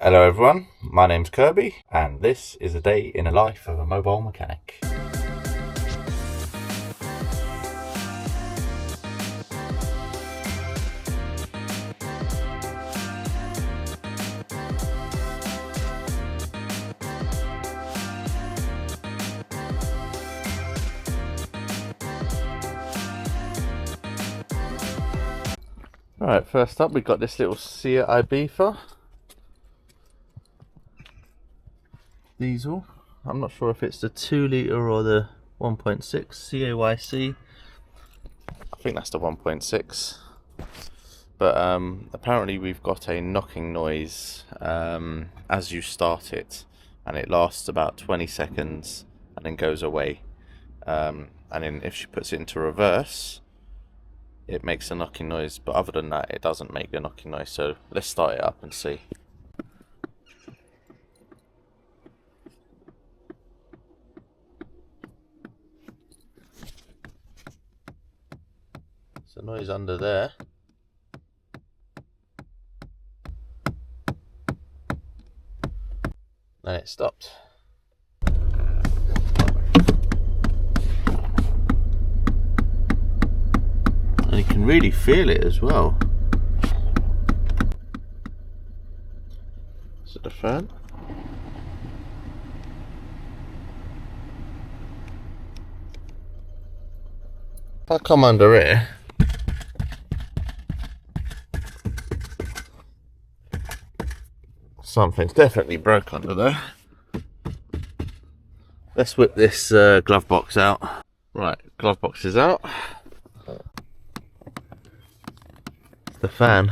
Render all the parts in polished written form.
Hello everyone, my name's Kirby and this is a day in the life of a mobile mechanic. Right, first up we've got this little Seat Ibiza diesel. I'm not sure if it's the 2 litre or the 1.6 CAYC. I think that's the 1.6. But apparently we've got a knocking noise as you start it, and it lasts about 20 seconds and then goes away. And then if she puts it into reverse, it makes a knocking noise, but other than that it doesn't make a knocking noise. So let's start it up and see. There's a noise under there. Then it stopped. And you can really feel it as well. Is it the fan? If I come under here, something's definitely broke under there. Let's whip this glove box out. Right, glove box is out. The fan,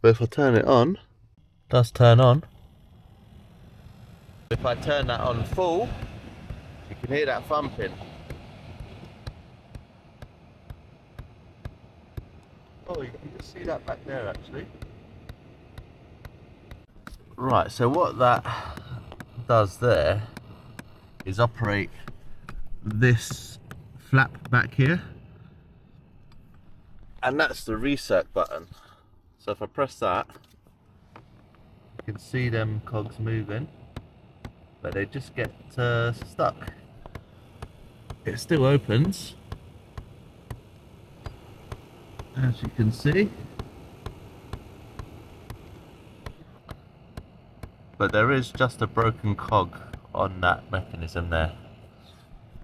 but if I turn it on, it does turn on. If I turn that on full, you can hear that thumping. Oh, you can just see that back there actually. Right, so what that does there is operate this flap back here. And that's the reset button. So if I press that, you can see them cogs moving, but they just get stuck. It still opens, as you can see, but there is just a broken cog on that mechanism there.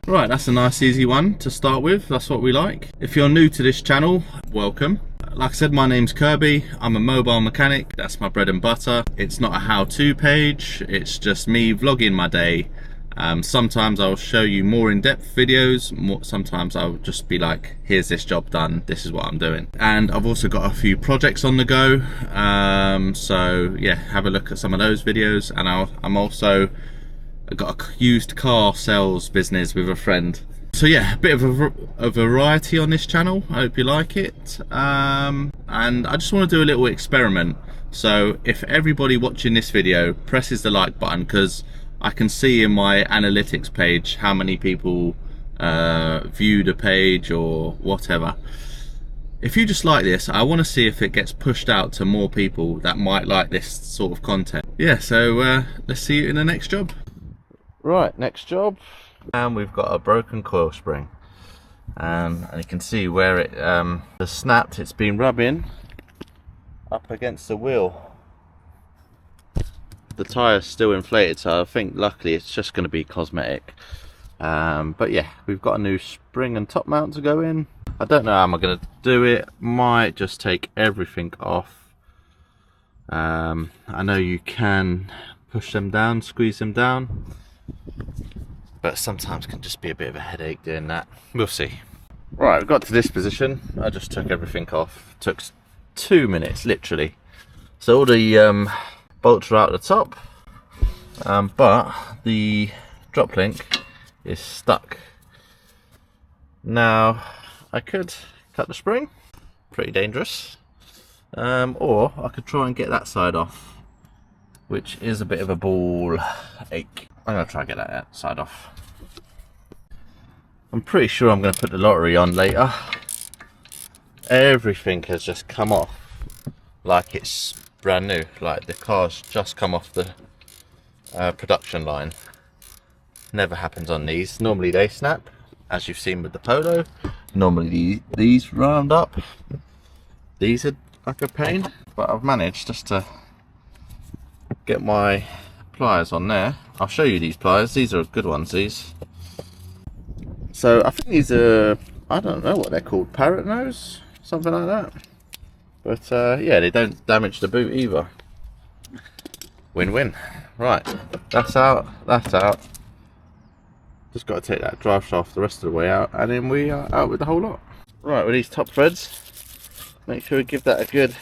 Right, that's a nice easy one to start with. That's what we like. If you're new to this channel, welcome. Like I said, my name's Kirby. I'm a mobile mechanic. That's my bread and butter. It's not a how-to page. It's just me vlogging my day. Sometimes I'll show you more in-depth videos. Sometimes I'll just be like, here's this job done. This is what I'm doing. And I've also got a few projects on the go. So yeah, have a look at some of those videos. And I'm also got a used car sales business with a friend. So yeah, a bit of a variety on this channel. I hope you like it. And I just want to do a little experiment. So if everybody watching this video presses the like button, because I can see in my analytics page how many people view the page or whatever. If you just like this, I want to see if it gets pushed out to more people that might like this sort of content. Yeah, so let's see you in the next job. Right, next job, and we've got a broken coil spring, and you can see where it has snapped. It's been rubbing up against the wheel. The tyre's still inflated, so I think luckily it's just going to be cosmetic. But yeah, we've got a new spring and top mount to go in. I don't know how I'm going to do it. Might just take everything off. I know you can push them down, squeeze them down, but sometimes can just be a bit of a headache doing that. We'll see. Right, I've got to this position. I just took everything off. It took 2 minutes, literally. So all the bolts are out the top, but the drop link is stuck. Now, I could cut the spring, pretty dangerous, or I could try and get that side off, which is a bit of a ball ache. I'm going to try and get that side off. I'm pretty sure I'm going to put the lottery on later. Everything has just come off like it's brand new, like the car's just come off the production line. Never happens on these. Normally they snap, as you've seen with the Polo. Normally these round up. These are like a pain, but I've managed just to get my pliers on there. I'll show you these pliers. These are good ones, these. So I think these are, I don't know what they're called, parrot nose, something like that. But yeah, they don't damage the boot either. Win-win. Right, that's out, that's out. Just got to take that drive shaft the rest of the way out, and then we are out with the whole lot. Right, with these top threads, make sure we give that a good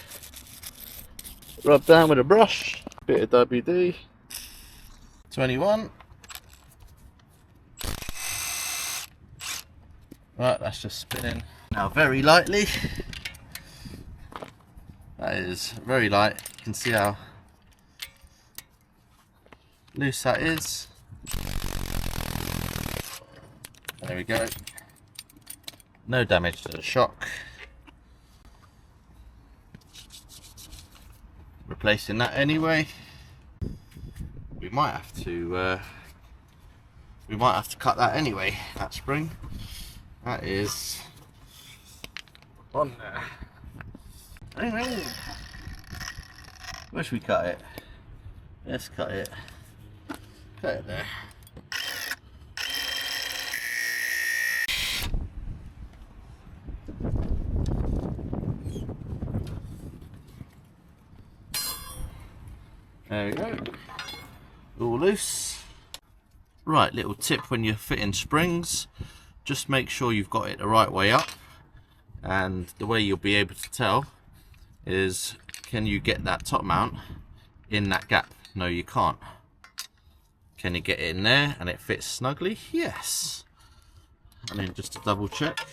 rub down with a brush. Bit of WD. 21. Right, that's just spinning. Now very lightly. That is very light. You can see how loose that is. There we go. No damage to the shock. Replacing that anyway. We might have to cut that anyway, that spring. That is on there. Anyway, where should we cut it? Let's cut it. Cut it there. There we go. All loose. Right, little tip when you're fitting springs, just make sure you've got it the right way up, and the way you'll be able to tell is, can you get that top mount in that gap? No, you can't. Can you get it in there and it fits snugly? Yes. And then just to double check,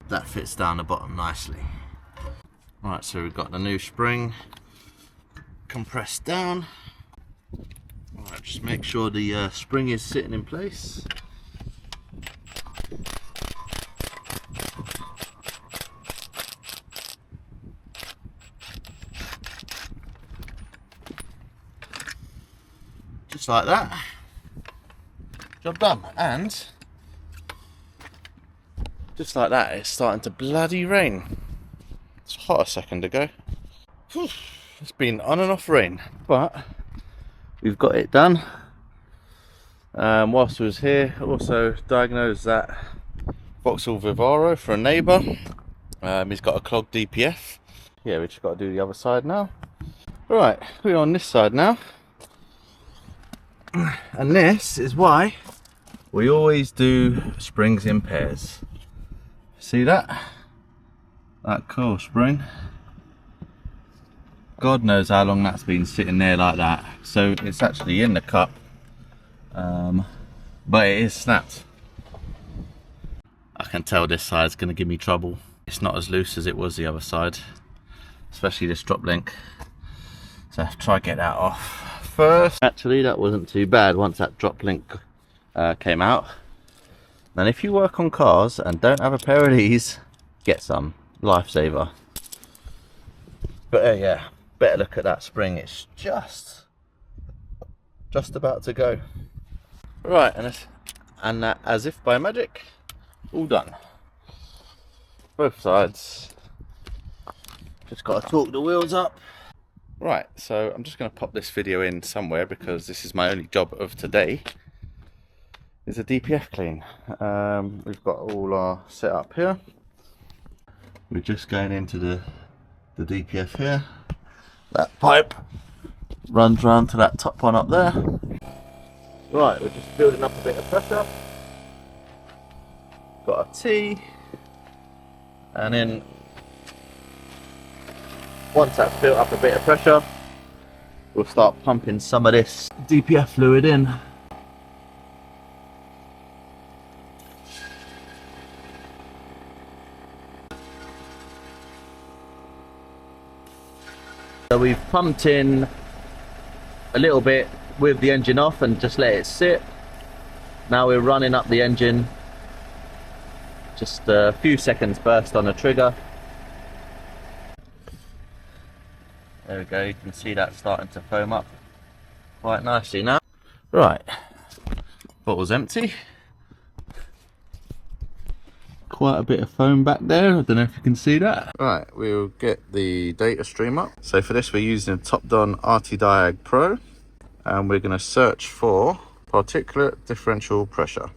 that fits down the bottom nicely. Right, so we've got the new spring compressed down. Right, just make sure the spring is sitting in place. Just like that. Job done. And just like that, it's starting to bloody rain. It's hot a second ago. Whew. It's been on and off rain, but we've got it done. Whilst I was here, I also diagnosed that Vauxhall Vivaro for a neighbour. He's got a clogged DPF. Yeah, we just got to do the other side now. Right, we're on this side now. And this is why we always do springs in pairs. See that? That cool spring. God knows how long that's been sitting there like that. So it's actually in the cup, but it is snapped. I can tell this side's going to give me trouble. It's not as loose as it was the other side, especially this drop link. So I have to try and get that off first. Actually, that wasn't too bad once that drop link came out. And if you work on cars and don't have a pair of these, get some. Lifesaver. But yeah, better look at that spring. It's just about to go. Right, and that, as if by magic, all done. Both sides. Just got to torque the wheels up. Right, so I'm just going to pop this video in somewhere because this is my only job of today. Is a DPF clean. We've got all our setup here. We're just going into the DPF here. That pipe runs round to that top one up there. Right, we're just building up a bit of pressure. Got a T, and then once that's built up a bit of pressure, we'll start pumping some of this DPF fluid in. So we've pumped in a little bit with the engine off and just let it sit. Now we're running up the engine. Just a few seconds burst on the trigger. There we go, you can see that starting to foam up quite nicely now. Right, bottle's empty. Quite a bit of foam back there, I don't know if you can see that. Right, we'll get the data stream up. So for this we're using a Top-Don RT-Diag Pro, and we're going to search for particulate differential pressure.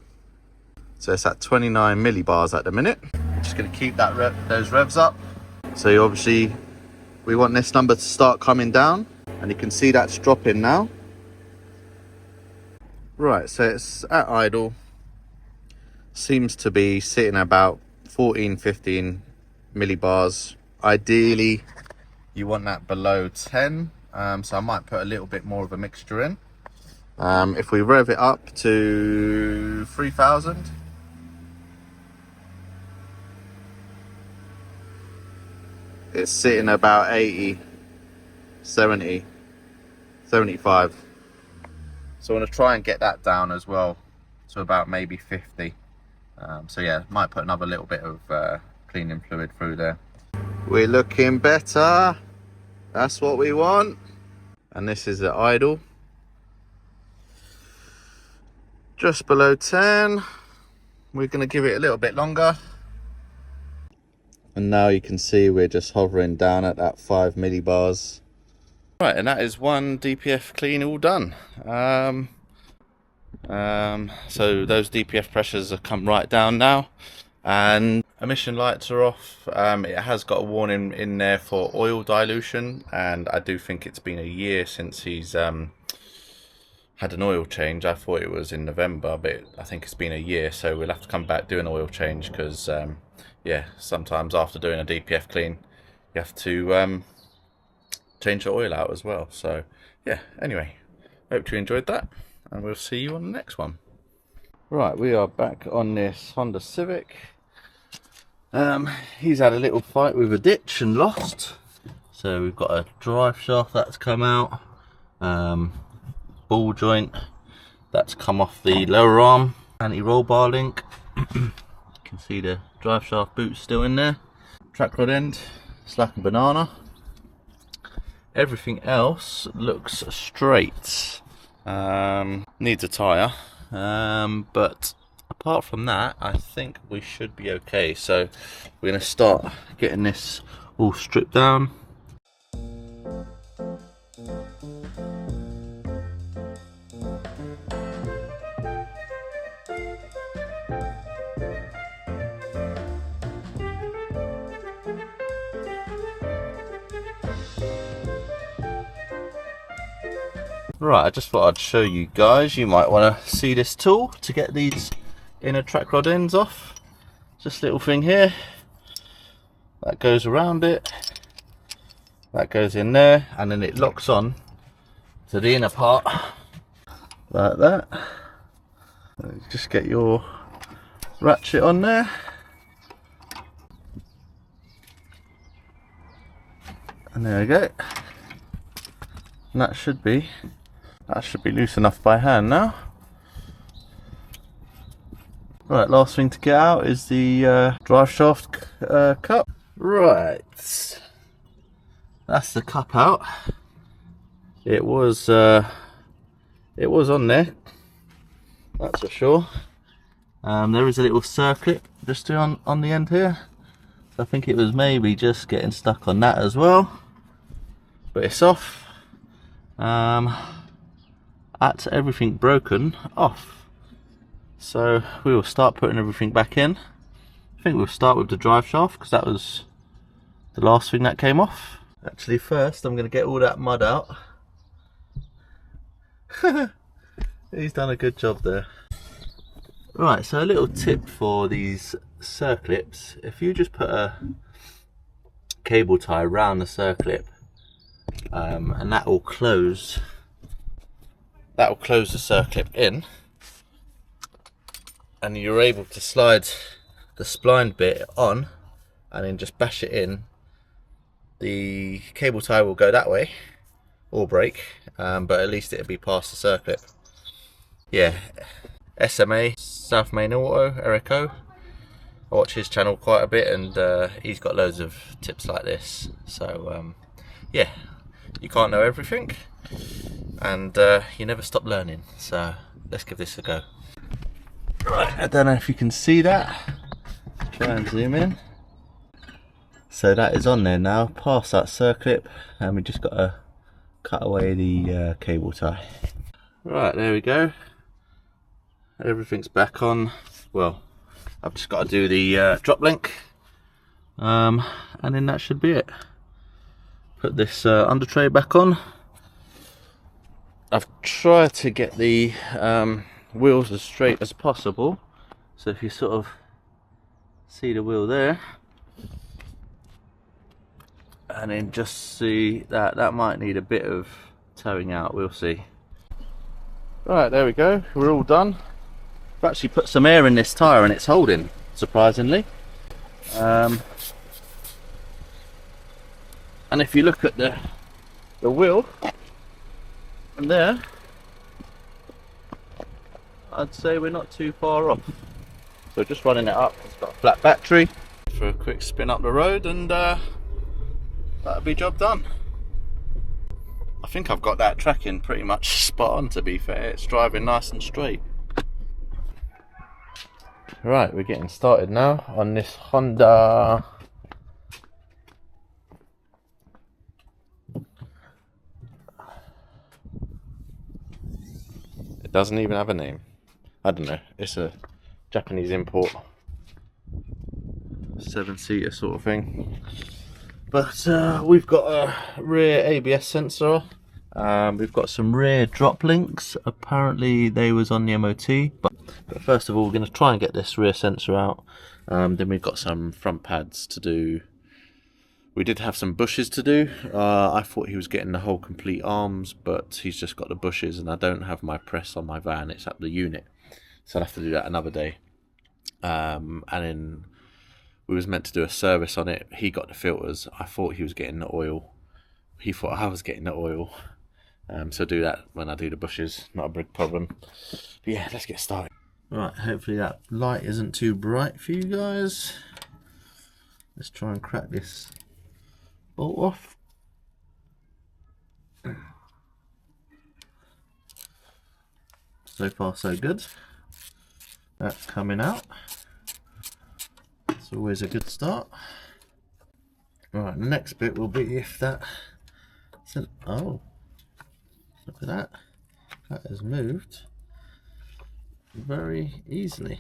So it's at 29 millibars at the minute. I'm just going to keep that those revs up. So obviously we want this number to start coming down, and you can see that's dropping now. Right, so it's at idle. Seems to be sitting about 14-15 millibars. Ideally you want that below 10, so I might put a little bit more of a mixture in. If we rev it up to 3000, it's sitting about 80, 70, 75. So I want to try and get that down as well to about maybe 50. So yeah, might put another little bit of cleaning fluid through there. We're looking better. That's what we want. And this is at idle. Just below 10. We're going to give it a little bit longer. And now you can see we're just hovering down at that 5 millibars. Right, and that is one DPF clean all done. So those DPF pressures have come right down now, and emission lights are off. It has got a warning in there for oil dilution, and I do think it's been a year since he's had an oil change. I thought it was in November, but I think it's been a year, so we'll have to come back, do an oil change, because yeah, sometimes after doing a DPF clean you have to change the oil out as well. So yeah, anyway, hope you enjoyed that, and we'll see you on the next one. Right, we are back on this Honda Civic. He's had a little fight with a ditch and lost. So we've got a drive shaft that's come out, ball joint that's come off the lower arm, anti-roll bar link. You can see the drive shaft boot still in there. Track rod end, slack and banana. Everything else looks straight. Needs a tyre, but apart from that I think we should be okay. So we're going to start getting this all stripped down. Right, I just thought I'd show you guys. You might want to see this tool to get these inner track rod ends off. Just a little thing here that goes around it, that goes in there, and then it locks on to the inner part like that. Just get your ratchet on there, and there we go. And that should be loose enough by hand now. Right, last thing to get out is the drive shaft cup. Right, that's the cup out. It was on there, that's for sure. There is a little circlip just on the end here. So I think it was maybe just getting stuck on that as well, but it's off. That's everything broken off, so we will start putting everything back in. I think we'll start with the drive shaft because that was the last thing that came off. Actually, first I'm going to get all that mud out. He's done a good job there. Right, so a little tip for these circlips: if you just put a cable tie around the circlip, and that will close the circlip in, and you're able to slide the spline bit on and then just bash it in. The cable tie will go that way or break, but at least it'll be past the circlip. Yeah, SMA, South Main Auto, Erico. I watch his channel quite a bit, and he's got loads of tips like this. So yeah, you can't know everything, and you never stop learning. So let's give this a go. Right, I don't know if you can see that. Try and zoom in. So that is on there now, past that circlip, and we just got to cut away the cable tie. Right, there we go. Everything's back on. Well, I've just got to do the drop link, and then that should be it. Put this under tray back on. I've tried to get the wheels as straight as possible, so if you sort of see the wheel there, and then just see that might need a bit of towing out, we'll see. Right, there we go, we're all done. I've actually put some air in this tyre and it's holding, surprisingly. And if you look at the wheel and there, I'd say we're not too far off. So just running it up, it's got a flat battery for a quick spin up the road, and that'll be job done. I think I've got that tracking pretty much spot on, to be fair. It's driving nice and straight. Right, we're getting started now on this Honda. It doesn't even have a name. I don't know, it's a Japanese import, 7-seater sort of thing. But we've got a rear ABS sensor. We've got some rear drop links. Apparently they was on the MOT. But first of all, we're going to try and get this rear sensor out. Then we've got some front pads to do. We did have some bushes to do. I thought he was getting the whole complete arms, but he's just got the bushes, and I don't have my press on my van. It's at the unit, so I'll have to do that another day. And then we was meant to do a service on it. He got the filters. I thought he was getting the oil. He thought I was getting the oil. So do that when I do the bushes. Not a big problem. But yeah, let's get started. Right, hopefully that light isn't too bright for you guys. Let's try and crack this bolt off. So far so good. That's coming out. It's always a good start. Right, the next bit will be if that... Oh, look at that. That has moved very easily.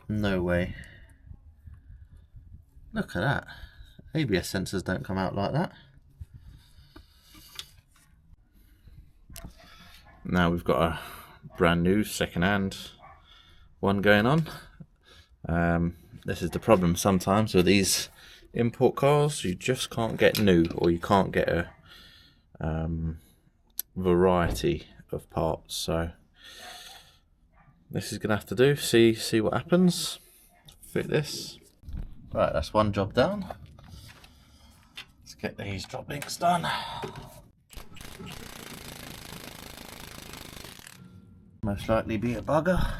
No way. Look at that. ABS sensors don't come out like that. Now we've got a brand new second-hand one going on. This is the problem sometimes with these import cars. You just can't get new, or you can't get a variety of parts. So this is gonna have to do. See what happens. Fit this. Right, that's one job done. Let's get these drop links done. Most likely be a bugger.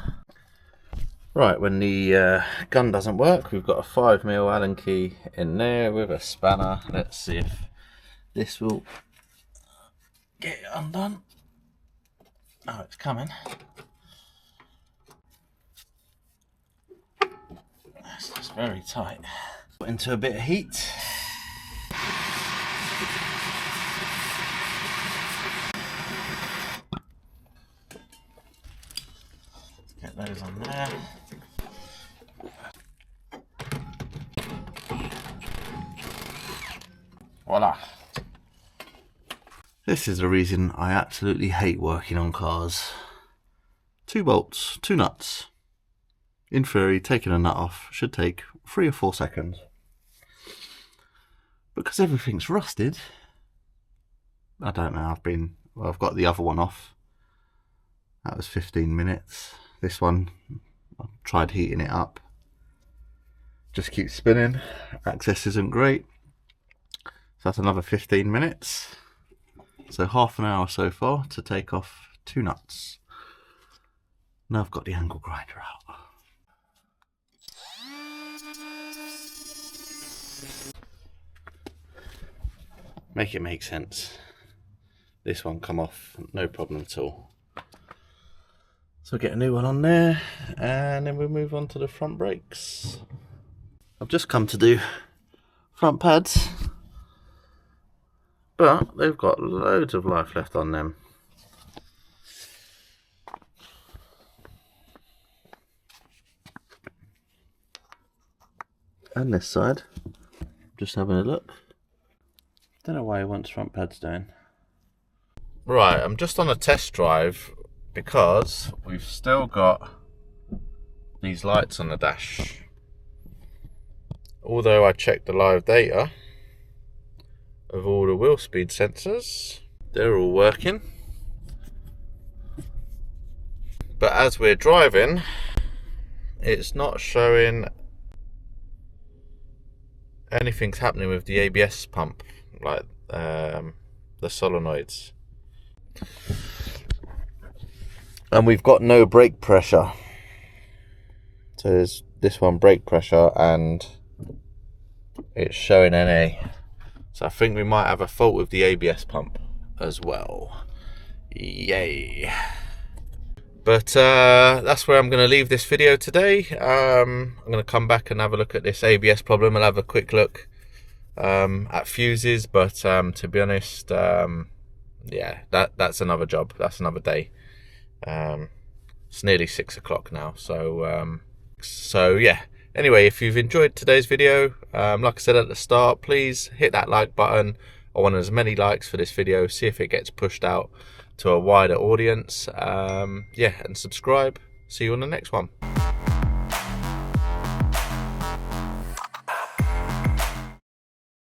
Right, when the gun doesn't work, we've got a 5mm Allen key in there with a spanner. Let's see if this will get it undone. Oh, it's coming. That's just very tight. Put into a bit of heat. Let's get those on there. Voila. This is the reason I absolutely hate working on cars. 2 bolts, 2 nuts. In theory, taking a nut off should take 3 or 4 seconds. Because everything's rusted, I don't know, I've got the other one off. That was 15 minutes. This one, I tried heating it up. Just keeps spinning. Access isn't great. So that's another 15 minutes. So half an hour so far to take off 2 nuts. Now I've got the angle grinder out. make it make sense. This one come off, no problem at all. So get a new one on there, and then we'll move on to the front brakes. I've just come to do front pads, but they've got loads of life left on them. And this side, just having a look. Don't know why he wants front pads doing. Right, I'm just on a test drive because we've still got these lights on the dash. Although I checked the live data of all the wheel speed sensors, they're all working. But as we're driving, it's not showing anything's happening with the ABS pump, like the solenoids. And we've got no brake pressure. So there's this one, brake pressure, and it's showing NA. So I think we might have a fault with the ABS pump as well. Yay. But that's where I'm going to leave this video today. I'm going to come back and have a look at this ABS problem. I'll have a quick look at fuses, but to be honest, yeah, that's another job. That's another day. It's nearly 6 o'clock now, so yeah. Anyway, if you've enjoyed today's video, like I said at the start, please hit that like button. I want as many likes for this video, see if it gets pushed out to a wider audience. Yeah, and subscribe. See you on the next one.